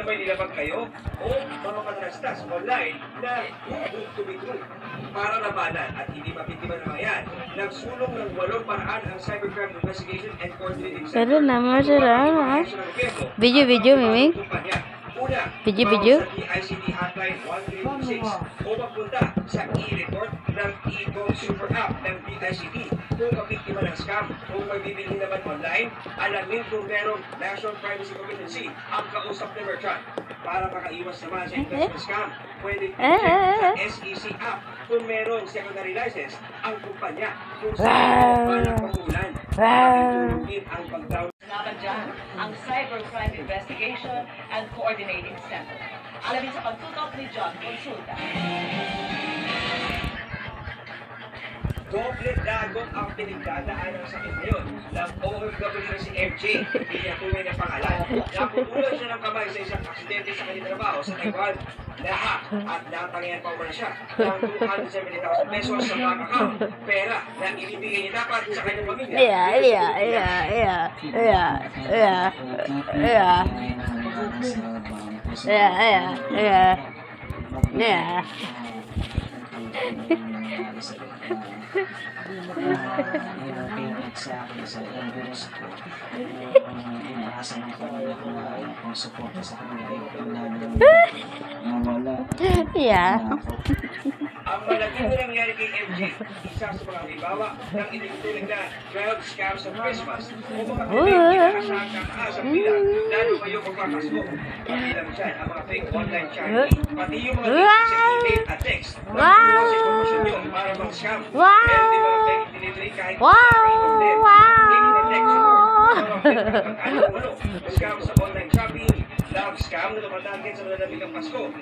may nilabag kayo o mga madrastas online na too to be true. Para labanan at hindi mapintiman ng mga yan, nagsulong ng 8 paraan ang Cybercrime Investigation and Coordinating Center. Pero naman sila, Video, Miming. Una, Video. sa DICT Hotline 1326 o magpunta sa e-report ng e-code super app ng DICT. Kung mabiktima ng scam, kung may bibili naman online, alamin kung merong National Privacy Commission ang kausap ng merchant. Para makaiwas naman sa investment scam, pwede sa SEC app kung merong secondary license ang kumpanya kung saan walang pangulan. Pakitulungin ang pag-download. Laban dyan ang Cybercrime Investigation and Coordinating Center. Alamin sa pagtutok ni John Consulta. Doble dagok ang pinagdadaanan sa akin ngayon ng OFW na si MJ. Hindi niya tunay na pangalan. Naputulan siya ng kamay sa isang aksidente sa kanyang trabaho sa Taiwan. Lahat at natangian pa umana siya ng 270,000 pesos sa bank account. Pera na inibigay niya dapat sa kanyang pamilya. Sa akin sa Everest ko, inaasahan ko kung suporta sa kanila nawala. Ang malaki na nangyari kay MJ, isa sa mga halimbawa ng itinuturing na 12 scams of Christmas o mga pinag-inaasahan kang asang pila lalo kayo magpapasok. Kabilang dyan ang mga fake online charity, pati yung mga link sa email at text na kinuha sa informasyon nyo para mga scam. Pwede di ba fake delivery kahit scam sa online shopping, love scam na lumatarget sa malalapit ng Pasko,